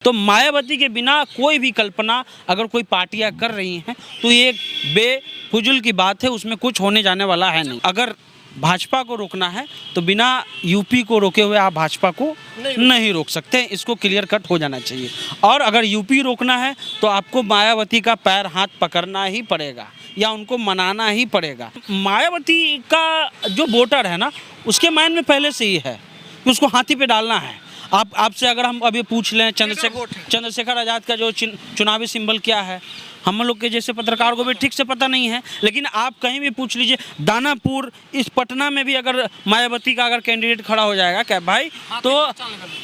तो मायावती के बिना कोई भी कल्पना अगर कोई पार्टियां कर रही हैं तो ये बेफुजुल की बात है, उसमें कुछ होने जाने वाला है नहीं। अगर भाजपा को रोकना है तो बिना यूपी को रोके हुए आप भाजपा को नहीं रोक सकते, इसको क्लियर कट हो जाना चाहिए। और अगर यूपी रोकना है तो आपको मायावती का पैर हाथ पकड़ना ही पड़ेगा या उनको मनाना ही पड़ेगा। मायावती का जो वोटर है ना, उसके माइंड में पहले से ही है कि उसको हाथी पे डालना है। आपसे अगर हम अभी पूछ लें चंद्रशेखर आज़ाद का जो चुनावी सिंबल क्या है, हम लोग के जैसे पत्रकार को भी ठीक से पता नहीं है, लेकिन आप कहीं भी पूछ लीजिए, दानापुर, इस पटना में भी अगर मायावती का अगर कैंडिडेट खड़ा हो जाएगा क्या भाई, तो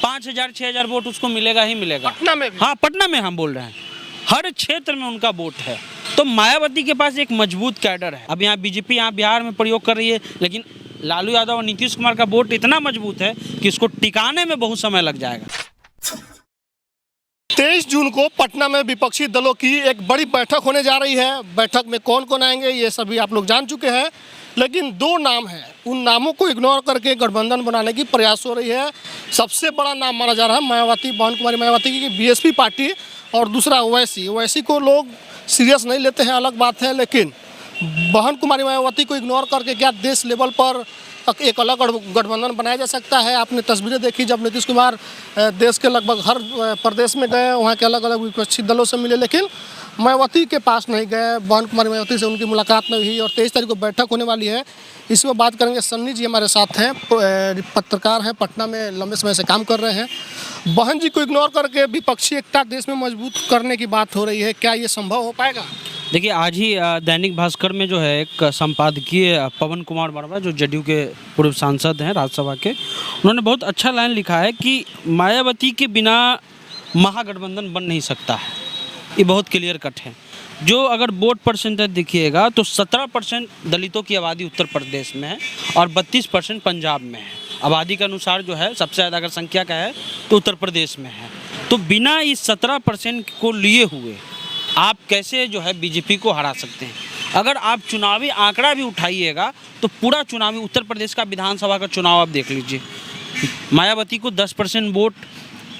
5,000-6,000 वोट उसको मिलेगा ही मिलेगा। पटना में भी? हाँ, पटना में हम बोल रहे हैं, हर क्षेत्र में उनका वोट है। तो मायावती के पास एक मजबूत कैडर है। अब यहाँ बीजेपी यहाँ बिहार में प्रयोग कर रही है, लेकिन लालू यादव और नीतीश कुमार का वोट इतना मजबूत है कि इसको टिकाने में बहुत समय लग जाएगा। 23 जून को पटना में विपक्षी दलों की एक बड़ी बैठक होने जा रही है। बैठक में कौन कौन आएंगे ये सभी आप लोग जान चुके हैं, लेकिन दो नाम हैं, उन नामों को इग्नोर करके गठबंधन बनाने की प्रयास हो रही है। सबसे बड़ा नाम माना जा रहा है मायावती, बहन कुमारी मायावती की बीएसपी पार्टी, और दूसरा ओवैसी को लोग सीरियस नहीं लेते हैं, अलग बात है, लेकिन बहन कुमारी मायावती को इग्नोर करके क्या देश लेवल पर एक अलग गठबंधन बनाया जा सकता है। आपने तस्वीरें देखी जब नीतीश कुमार देश के लगभग हर प्रदेश में गए, वहाँ के अलग अलग विपक्षी दलों से मिले, लेकिन मायावती के पास नहीं गए। बहन कुमारी मायावती से उनकी मुलाकात नहीं हुई और 23 तारीख को बैठक होने वाली है। इसमें बात करेंगे। सन्नी जी हमारे साथ हैं, पत्रकार हैं, पटना में लंबे समय से काम कर रहे हैं। बहन जी को इग्नोर करके विपक्षी एकता देश में मजबूत करने की बात हो रही है, क्या ये संभव हो पाएगा? देखिए, आज ही दैनिक भास्कर में जो है एक संपादकीय पवन कुमार वर्मा, जो जदयू के पूर्व सांसद हैं राज्यसभा के, उन्होंने बहुत अच्छा लाइन लिखा है कि मायावती के बिना महागठबंधन बन नहीं सकता है। ये बहुत क्लियर कट है। जो अगर वोट परसेंटेज देखिएगा तो 17% दलितों की आबादी उत्तर प्रदेश में है और 32% पंजाब में है। आबादी के अनुसार जो है सबसे ज़्यादा अगर संख्या का है तो उत्तर प्रदेश में है। तो बिना इस 17% को लिए हुए आप कैसे जो है बीजेपी को हरा सकते हैं? अगर आप चुनावी आंकड़ा भी उठाइएगा तो पूरा चुनावी उत्तर प्रदेश का विधानसभा का चुनाव आप देख लीजिए, मायावती को 10% वोट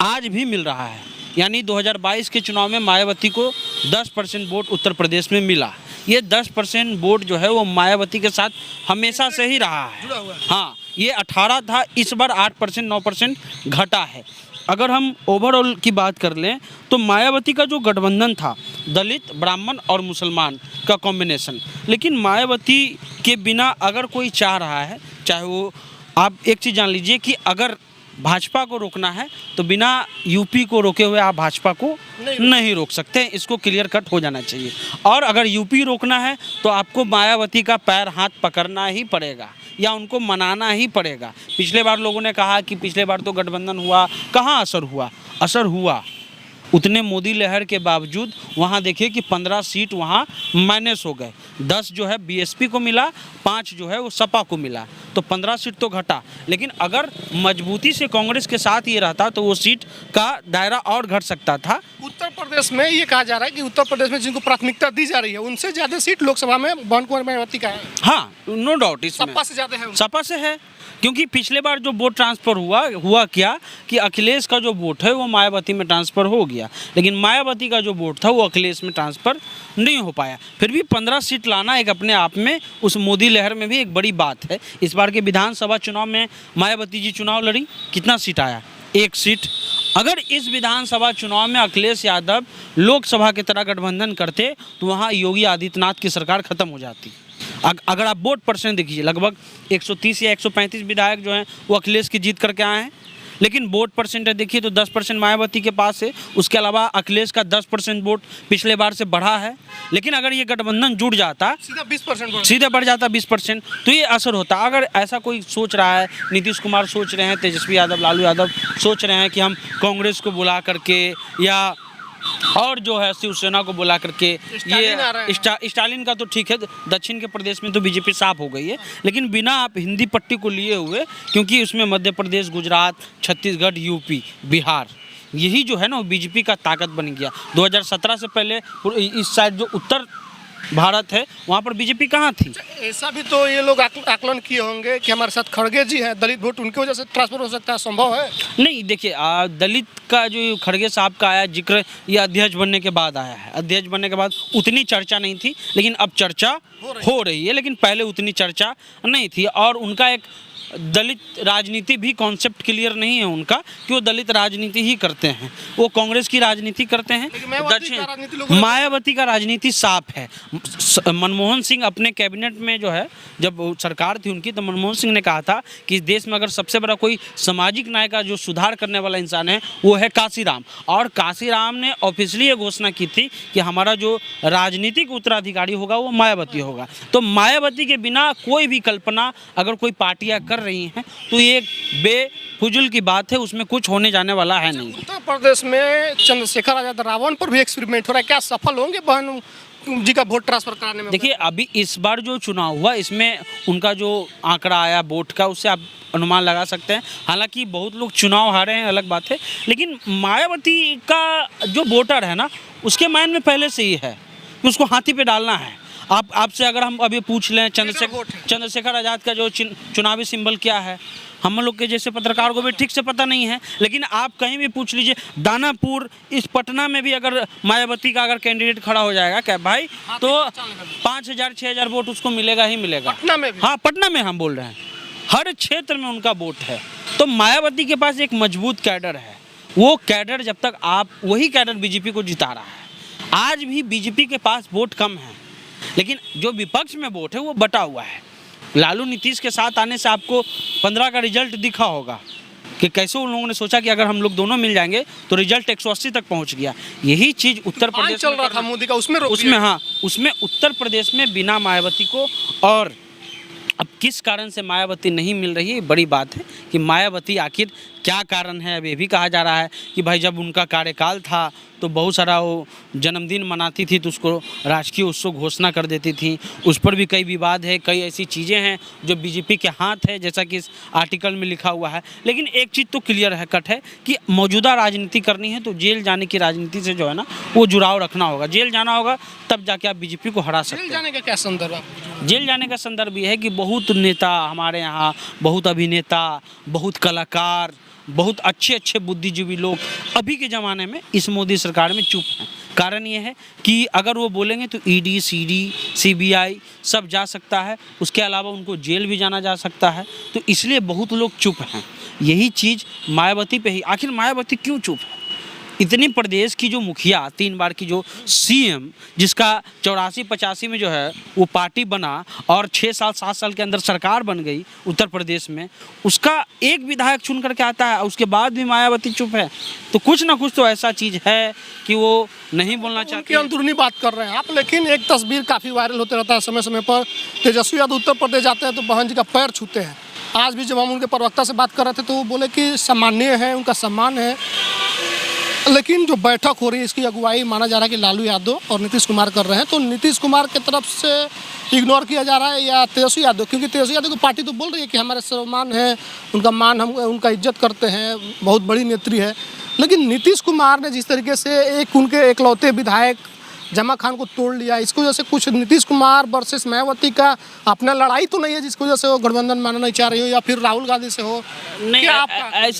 आज भी मिल रहा है। यानी 2022 के चुनाव में मायावती को 10% वोट उत्तर प्रदेश में मिला। ये 10% वोट जो है वो मायावती के साथ हमेशा से ही रहा है। हाँ, ये 18 था, इस बार 8%, 9% घटा है। अगर हम ओवरऑल की बात कर लें तो मायावती का जो गठबंधन था दलित, ब्राह्मण और मुसलमान का कॉम्बिनेशन, लेकिन मायावती के बिना अगर कोई चाह रहा है, चाहे वो, आप एक चीज़ जान लीजिए कि अगर भाजपा को रोकना है तो बिना यूपी को रोके हुए आप भाजपा को नहीं रोक सकते, इसको क्लियर कट हो जाना चाहिए। और अगर यूपी रोकना है तो आपको मायावती का पैर हाथ पकड़ना ही पड़ेगा या उनको मनाना ही पड़ेगा। पिछले बार लोगों ने कहा कि पिछले बार तो गठबंधन हुआ, कहाँ असर हुआ? असर हुआ। उतने मोदी लहर के बावजूद वहाँ देखिए कि 15 सीट वहाँ माइनस हो गए। 10 जो है बीएसपी को मिला, 5 जो है वो सपा को मिला, तो 15 सीट तो घटा। लेकिन अगर मजबूती से कांग्रेस के साथ ये रहता तो वो सीट का दायरा और घट सकता था। उत्तर प्रदेश में ये कहा जा रहा है कि उत्तर प्रदेश में जिनको प्राथमिकता दी जा रही है उनसे ज़्यादा सीट लोकसभा में बहन कुमारी मायावती का है। हाँ, नो डाउट, इसमें सपा से ज़्यादा है। सपा से है, क्योंकि पिछले बार जो वोट ट्रांसफ़र हुआ क्या कि अखिलेश का जो वोट है वो मायावती में ट्रांसफ़र हो गया, लेकिन मायावती का जो वोट था वो अखिलेश में ट्रांसफ़र नहीं हो पाया। फिर भी 15 सीट लाना एक अपने आप में उस मोदी लहर में भी एक बड़ी बात है। इस बार के विधानसभा चुनाव में मायावती जी चुनाव लड़ी, कितना सीट आया? 1 सीट। अगर इस विधानसभा चुनाव में अखिलेश यादव लोकसभा की तरह गठबंधन करते तो वहाँ योगी आदित्यनाथ की सरकार खत्म हो जाती। अगर आप वोट परसेंट देखिए, लगभग 130 या 135 विधायक जो हैं वो अखिलेश की जीत करके आए हैं, लेकिन वोट परसेंट देखिए तो 10% मायावती के पास है। उसके अलावा अखिलेश का 10% वोट पिछले बार से बढ़ा है। लेकिन अगर ये गठबंधन जुड़ जाता, सीधा 20% सीधे बढ़ जाता 20%, तो ये असर होता। अगर ऐसा कोई सोच रहा है, नीतीश कुमार सोच रहे हैं, तेजस्वी यादव, लालू यादव सोच रहे हैं कि हम कांग्रेस को बुला करके या और जो है शिवसेना को बुला करके, ये स्टालिन का तो ठीक है, दक्षिण के प्रदेश में तो बीजेपी साफ हो गई है, लेकिन बिना आप हिंदी पट्टी को लिए हुए, क्योंकि उसमें मध्य प्रदेश, गुजरात, छत्तीसगढ़, यूपी, बिहार, यही जो है ना वो बीजेपी का ताकत बन गया। 2017 से पहले इस साइड जो उत्तर भारत है, वहाँ पर बीजेपी कहाँ थी? ऐसा भी तो ये लोग आकलन किए होंगे कि हमारे साथ खड़गे जी हैं, दलित वोट उनकी वजह से ट्रांसफर हो सकता है, संभव है? नहीं, देखिए दलित का जो खड़गे साहब का आया जिक्र, ये अध्यक्ष बनने के बाद आया है। अध्यक्ष बनने के बाद उतनी चर्चा नहीं थी, लेकिन अब चर्चा हो रही है, लेकिन पहले उतनी चर्चा नहीं थी। और उनका एक दलित राजनीति भी कॉन्सेप्ट क्लियर नहीं है उनका कि वो दलित राजनीति ही करते हैं, वो कांग्रेस की राजनीति करते हैं। मायावती का राजनीति साफ है। मनमोहन सिंह अपने कैबिनेट में जो है, जब सरकार थी उनकी, तो मनमोहन सिंह ने कहा था कि इस देश में अगर सबसे बड़ा कोई सामाजिक न्याय का जो सुधार करने वाला इंसान है वो है काशीराम। और काशीराम ने ऑफिशियली ये घोषणा की थी कि हमारा जो राजनीतिक उत्तराधिकारी होगा वो मायावती होगा। तो मायावती के बिना कोई भी कल्पना अगर कोई पार्टियां कर रही हैं तो ये बेफुजुल की बात है, उसमें कुछ होने जाने वाला है नहीं। उत्तर प्रदेश में चंद्रशेखर आजाद रावण पर भी एक्सपेरिमेंट हो रहा है, क्या सफल होंगे बहन जी का वोट ट्रांसफर कराने में? देखिए, अभी इस बार जो चुनाव हुआ इसमें उनका जो आंकड़ा आया वोट का, उससे आप अनुमान लगा सकते हैं। हालांकि बहुत लोग चुनाव हारे हैं, अलग बात है, लेकिन मायावती का जो वोटर है ना, उसके माइंड में पहले से ही है कि उसको हाथी पे डालना है। आपसे अगर हम अभी पूछ लें चंद्रशेखर आज़ाद का जो चुनावी सिंबल क्या है, हम लोग के जैसे पत्रकार को भी ठीक से पता नहीं है, लेकिन आप कहीं भी पूछ लीजिए, दानापुर, इस पटना में भी अगर मायावती का अगर कैंडिडेट खड़ा हो जाएगा क्या भाई, तो 5,000 6,000 वोट उसको मिलेगा ही मिलेगा। पटना में भी? हाँ, पटना में हम बोल रहे हैं, हर क्षेत्र में उनका वोट है। तो मायावती के पास एक मजबूत कैडर है। वो कैडर जब तक वही कैडर बीजेपी को जिता रहा है। आज भी बीजेपी के पास वोट कम है, लेकिन जो विपक्ष में वोट है वो बटा हुआ है। लालू नीतीश के साथ आने से आपको 15 का रिजल्ट दिखा होगा कि कैसे उन लोगों ने सोचा कि अगर हम लोग दोनों मिल जाएंगे तो रिजल्ट 180 तक पहुंच गया। यही चीज़ उत्तर प्रदेश चल रहा था मोदी का, उसमें उसमें उत्तर प्रदेश में बिना मायावती को, और अब किस कारण से मायावती नहीं मिल रही है, बड़ी बात है कि मायावती आखिर क्या कारण है। अब ये भी कहा जा रहा है कि भाई जब उनका कार्यकाल था तो बहुत सारा वो जन्मदिन मनाती थी तो उसको राजकीय उत्सव घोषणा कर देती थी, उस पर भी कई विवाद है, कई ऐसी चीज़ें हैं जो बीजेपी के हाथ है, जैसा कि इस आर्टिकल में लिखा हुआ है। लेकिन एक चीज़ तो क्लियर है, कट है कि मौजूदा राजनीति करनी है तो जेल जाने की राजनीति से जो है ना वो जुड़ाव रखना होगा। जेल जाना होगा तब जाके आप बीजेपी को हरा सकते हैं। जेल जाने का क्या संदर्भ? जेल जाने का संदर्भ ये है कि बहुत नेता हमारे यहाँ, बहुत अभिनेता, बहुत कलाकार, बहुत अच्छे बुद्धिजीवी लोग अभी के ज़माने में इस मोदी सरकार में चुप हैं। कारण ये है कि अगर वो बोलेंगे तो ईडी, सीडी, सीबीआई सब जा सकता है, उसके अलावा उनको जेल भी जाना जा सकता है, तो इसलिए बहुत लोग चुप हैं। यही चीज़ मायावती पे ही, आखिर मायावती क्यों चुप है? इतनी प्रदेश की जो मुखिया, 3 बार की जो सीएम, जिसका 84-85 में जो है वो पार्टी बना और 6 साल 7 साल के अंदर सरकार बन गई उत्तर प्रदेश में, उसका एक विधायक चुन करके आता है, उसके बाद भी मायावती चुप है। तो कुछ ना कुछ तो ऐसा चीज़ है कि वो नहीं बोलना चाहती। अंदरूनी बात कर रहे हैं आप, लेकिन एक तस्वीर काफ़ी वायरल होते रहता है समय समय पर। तेजस्वी यादव उत्तर प्रदेश जाते हैं तो बहन जी का पैर छूते हैं। आज भी जब हम उनके प्रवक्ता से बात कर रहे थे तो वो बोले कि सम्मानीय है, उनका सम्मान है, लेकिन जो बैठक हो रही है इसकी अगुवाई माना जा रहा है कि लालू यादव और नीतीश कुमार कर रहे हैं। तो नीतीश कुमार की तरफ से इग्नोर किया जा रहा है या तेजस्वी यादव? क्योंकि तेजस्वी यादव की पार्टी तो बोल रही है कि हमारे सम्मान है, उनका मान, हम उनका इज्जत करते हैं, बहुत बड़ी नेत्री है। लेकिन नीतीश कुमार ने जिस तरीके से उनके एकलौते विधायक जमा खान को तोड़ लिया, इसको वजह से कुछ नीतीश कुमार वर्सेस मायावती का अपना लड़ाई तो नहीं है जिसकी वजह से वो गठबंधन मानना नहीं चाह रही हो, या फिर राहुल गांधी से हो? नहीं,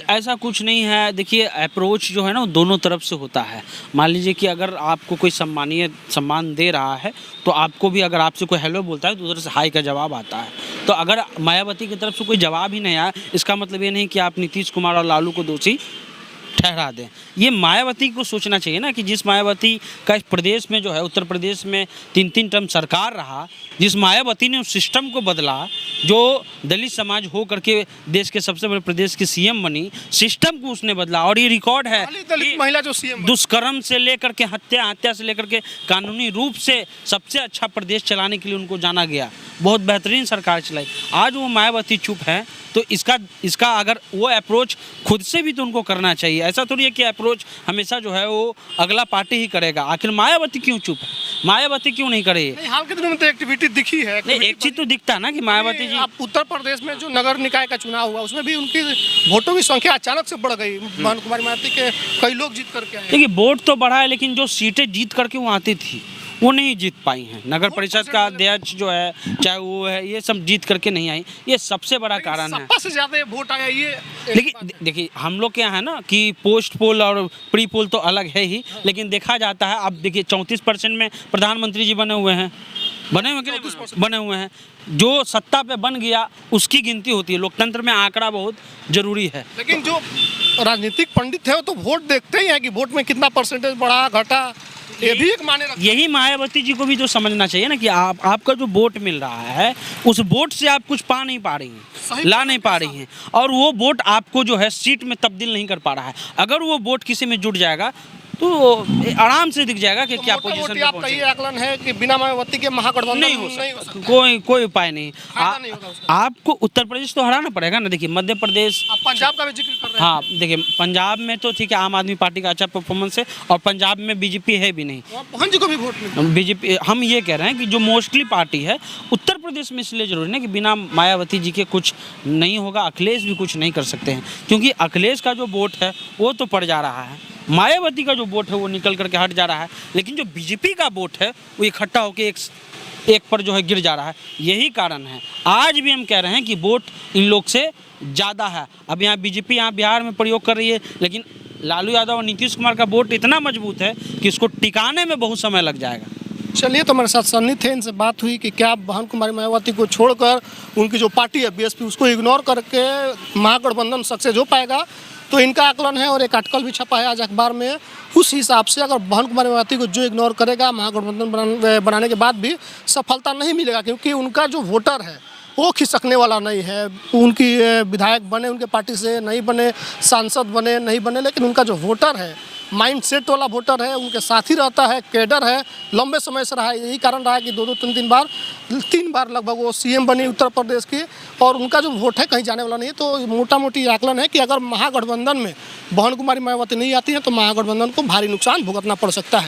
ऐसा कुछ नहीं है। देखिए, अप्रोच जो है ना वो दोनों तरफ से होता है। मान लीजिए कि अगर आपको कोई सम्मान दे रहा है तो आपको भी, अगर आपसे कोई हेलो बोलता है तो उधर से हाई का जवाब आता है। तो अगर मायावती की तरफ से कोई जवाब ही नहीं आया, इसका मतलब ये नहीं कि आप नीतीश कुमार और लालू को दोषी ठहरा दें। ये मायावती को सोचना चाहिए ना कि जिस मायावती का इस प्रदेश में जो है, उत्तर प्रदेश में 3-3 टर्म सरकार रहा, जिस मायावती ने उस सिस्टम को बदला, जो दलित समाज हो करके देश के सबसे बड़े प्रदेश की सीएम बनी, सिस्टम को उसने बदला। और ये रिकॉर्ड है, दलित महिला जो सीएम, दुष्कर्म से लेकर के हत्या से लेकर के कानूनी रूप से सबसे अच्छा प्रदेश चलाने के लिए उनको जाना गया, बहुत बेहतरीन सरकार चलाई। आज वो मायावती चुप है तो इसका अगर वो अप्रोच खुद से भी तो उनको करना चाहिए। ऐसा थोड़ी है कि अप्रोच हमेशा जो है वो अगला पार्टी ही करेगा। आखिर मायावती क्यों चुप है? मायावती क्यों नहीं करे? हाल के दिनों में तो एक्टिविटी दिखी है। नहीं, एक चीज़ तो दिखता है ना कि मायावती जी, आप उत्तर प्रदेश में जो नगर निकाय का चुनाव हुआ उसमें भी उनकी वोटों की संख्या अचानक से बढ़ गई। बहन कुमारी मायावती के कई लोग जीत करके आए। देखिए, वोट तो बढ़ा है, लेकिन जो सीटें जीत करके वो आती थी वो नहीं जीत पाई हैं। नगर परिषद का अध्यक्ष जो है, चाहे वो है, ये सब जीत करके नहीं आई। ये सबसे बड़ा कारण है। सपा से ज्यादा वोट आया ये। लेकिन देखिए, हम लोग के यहाँ है ना कि पोस्ट पोल और प्री पोल तो अलग है ही, लेकिन देखा जाता है, अब देखिए 34% में प्रधानमंत्री जी बने हुए हैं, बने हुए कि नहीं बने हुए हैं। जो सत्ता पे बन गया उसकी गिनती होती है। लोकतंत्र में आंकड़ा बहुत जरूरी है। लेकिन जो राजनीतिक पंडित है वो तो वोट देखते ही है कि वोट में कितना परसेंटेज बढ़ा घटा, ये भी एक मायने रखता है। यही मायावती जी को भी जो समझना चाहिए ना कि आपका जो वोट मिल रहा है, उस वोट से आप कुछ पा नहीं पा रही हैं, ला नहीं पा रही हैं, और वो वोट आपको जो है सीट में तब्दील नहीं कर पा रहा है। अगर वो वोट किसी में जुट जाएगा तो आराम से दिख जाएगा कि क्या पोजीशन पे आपका ये आकलन है कि बिना मायावती के महागठबंधन नहीं हो सकता। कोई उपाय नहीं। आपको उत्तर प्रदेश तो हराना पड़ेगा ना। देखिए मध्य प्रदेश, आप पंजाब का भी जिक्र कर रहे हैं। हाँ देखिए, पंजाब में तो ठीक है, आम आदमी पार्टी का अच्छा परफॉर्मेंस है, और पंजाब में बीजेपी है भी नहीं, मोहन जी को भी वोट मिला। बीजेपी। हम ये कह रहे हैं कि जो मोस्टली पार्टी है उत्तर प्रदेश में, इसलिए जरूरी है कि बिना मायावती जी के कुछ नहीं होगा। अखिलेश भी कुछ नहीं कर सकते हैं, क्योंकि अखिलेश का जो वोट है वो तो पड़ जा रहा है, मायावती का जो वोट है वो निकल करके हट जा रहा है, लेकिन जो बीजेपी का वोट है वो इकट्ठा होकर एक पर जो है गिर जा रहा है। यही कारण है। आज भी हम कह रहे हैं कि वोट इन लोग से ज़्यादा है। अब यहाँ बीजेपी यहाँ बिहार में प्रयोग कर रही है, लेकिन लालू यादव और नीतीश कुमार का वोट इतना मजबूत है कि इसको टिकाने में बहुत समय लग जाएगा। चलिए, तो हमारे साथ सन्नी थे, इनसे बात हुई कि क्या बहन कुमारी मायावती को छोड़कर उनकी जो पार्टी है बीएसपी, उसको इग्नोर करके महागठबंधन सक्सेस हो पाएगा। तो इनका आकलन है, और एक आर्टिकल भी छपा है आज अखबार में। उस हिसाब से अगर बहन कुमारी मायावती को जो इग्नोर करेगा, महागठबंधन बनाने के बाद भी सफलता नहीं मिलेगा, क्योंकि उनका जो वोटर है वो खिसकने वाला नहीं है। उनकी विधायक बने उनके पार्टी से, नहीं बने सांसद बने नहीं बने, लेकिन उनका जो वोटर है माइंड सेट वाला वोटर है, उनके साथ ही रहता है, कैडर है, लंबे समय से रहा है। यही कारण रहा है कि 2-2, 3 बार लगभग वो सीएम बनी उत्तर प्रदेश की, और उनका जो वोट है कहीं जाने वाला नहीं है। तो मोटा मोटी आकलन है कि अगर महागठबंधन में बहन कुमारी मायावती नहीं आती है तो महागठबंधन को भारी नुकसान भुगतना पड़ सकता है।